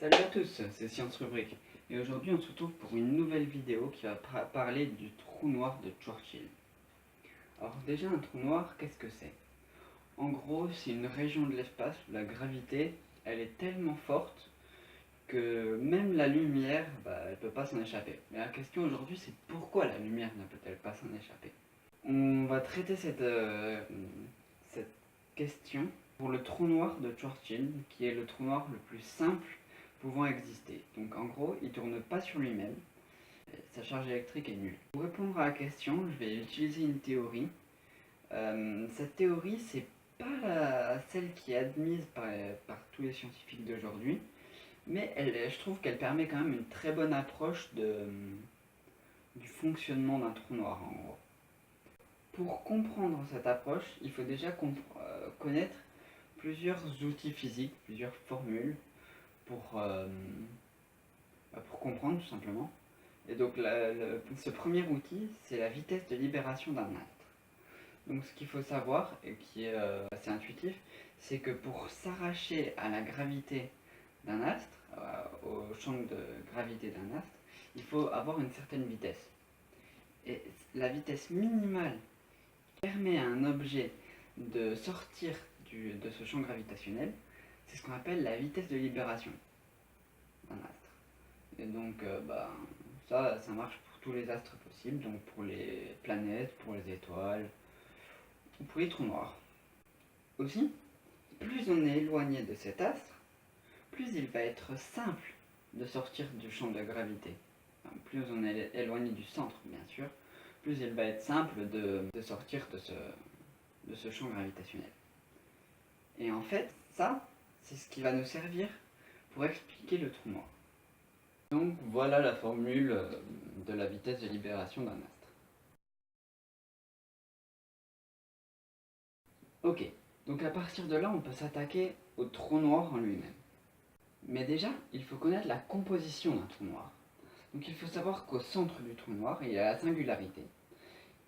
Salut à tous, c'est Science Rubrique et aujourd'hui on se retrouve pour une nouvelle vidéo qui va parler du trou noir de Churchill. Alors déjà un trou noir, qu'est-ce que c'est? En gros c'est une région de l'espace où la gravité elle est tellement forte que même la lumière elle peut pas s'en échapper. Mais la question aujourd'hui c'est pourquoi la lumière ne peut-elle pas s'en échapper? On va traiter cette question pour le trou noir de Churchill qui est le trou noir le plus simple pouvant exister. Donc en gros, il ne tourne pas sur lui-même, sa charge électrique est nulle. Pour répondre à la question, je vais utiliser une théorie. Cette théorie, c'est pas celle qui est admise par tous les scientifiques d'aujourd'hui, mais je trouve qu'elle permet quand même une très bonne approche du fonctionnement d'un trou noir en gros. Pour comprendre cette approche, il faut déjà connaître plusieurs outils physiques, plusieurs formules pour comprendre tout simplement. Et donc ce premier outil, c'est la vitesse de libération d'un astre. Donc ce qu'il faut savoir, et qui est assez intuitif, c'est que pour s'arracher à la gravité d'un astre, au champ de gravité d'un astre, il faut avoir une certaine vitesse. Et la vitesse minimale qui permet à un objet de sortir de ce champ gravitationnel, c'est ce qu'on appelle la vitesse de libération d'un astre. Et donc, ça marche pour tous les astres possibles, donc pour les planètes, pour les étoiles, ou pour les trous noirs. Aussi, plus on est éloigné de cet astre, plus il va être simple de sortir du champ de gravité. Enfin, plus on est éloigné du centre, bien sûr, plus il va être simple de sortir de ce champ gravitationnel. Et en fait, ça, c'est ce qui va nous servir pour expliquer le trou noir. Donc voilà la formule de la vitesse de libération d'un astre. Ok, donc à partir de là, on peut s'attaquer au trou noir en lui-même. Mais déjà, il faut connaître la composition d'un trou noir. Donc il faut savoir qu'au centre du trou noir, il y a la singularité,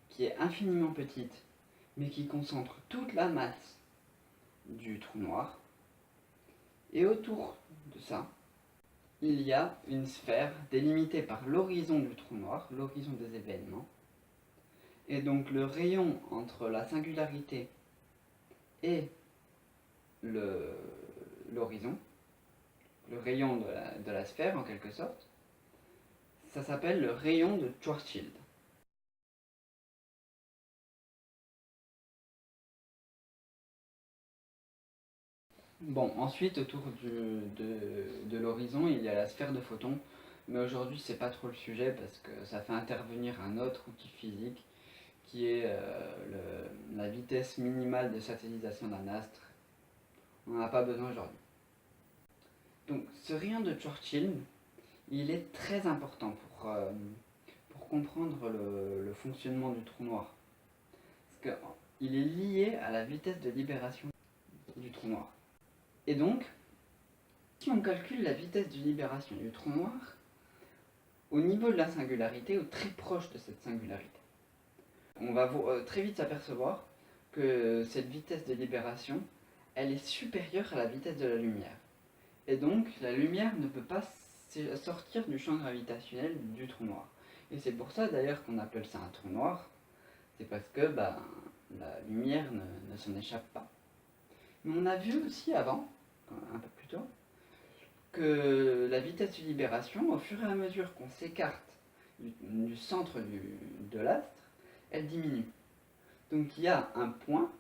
qui est infiniment petite, mais qui concentre toute la masse du trou noir. Et autour de ça, il y a une sphère délimitée par l'horizon du trou noir, l'horizon des événements. Et donc le rayon entre la singularité et l'horizon, le rayon de la sphère en quelque sorte, ça s'appelle le rayon de Schwarzschild. Bon, ensuite autour de l'horizon, il y a la sphère de photons, mais aujourd'hui c'est pas trop le sujet parce que ça fait intervenir un autre outil physique qui est la vitesse minimale de satellisation d'un astre. On n'en a pas besoin aujourd'hui. Donc ce rayon de Churchill, il est très important pour comprendre le fonctionnement du trou noir. Parce qu'il est lié à la vitesse de libération du trou noir. Et donc, si on calcule la vitesse de libération du trou noir, au niveau de la singularité, ou très proche de cette singularité, on va très vite s'apercevoir que cette vitesse de libération, elle est supérieure à la vitesse de la lumière. Et donc, la lumière ne peut pas sortir du champ gravitationnel du trou noir. Et c'est pour ça d'ailleurs qu'on appelle ça un trou noir. C'est parce que la lumière ne s'en échappe pas. Mais on a vu aussi avant, un peu plus tôt, que la vitesse de libération, au fur et à mesure qu'on s'écarte du centre de l'astre, elle diminue. Donc il y a un point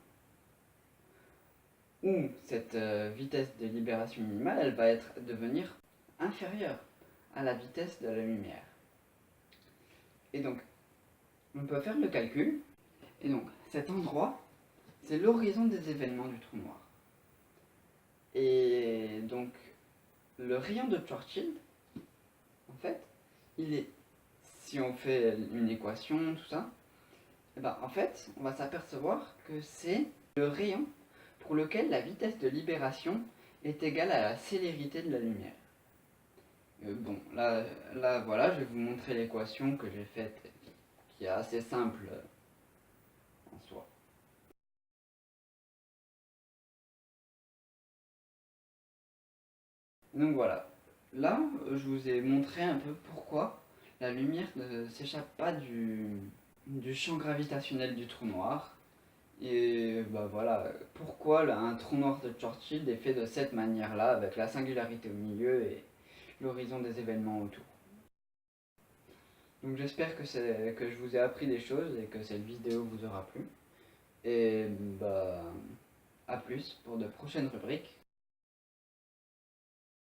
où cette vitesse de libération minimale, elle va devenir inférieure à la vitesse de la lumière. Et donc, on peut faire le calcul. Et donc, cet endroit, c'est l'horizon des événements du trou noir. Et donc, le rayon de Churchill, en fait, il est, si on fait une équation, tout ça, et en fait, on va s'apercevoir que c'est le rayon pour lequel la vitesse de libération est égale à la célérité de la lumière. Bon, là, voilà, je vais vous montrer l'équation que j'ai faite, qui est assez simple en soi. Donc voilà, là, je vous ai montré un peu pourquoi la lumière ne s'échappe pas du champ gravitationnel du trou noir. Et bah voilà, pourquoi un trou noir de Churchill est fait de cette manière-là, avec la singularité au milieu et l'horizon des événements autour. Donc j'espère que je vous ai appris des choses et que cette vidéo vous aura plu. Et bah à plus pour de prochaines rubriques.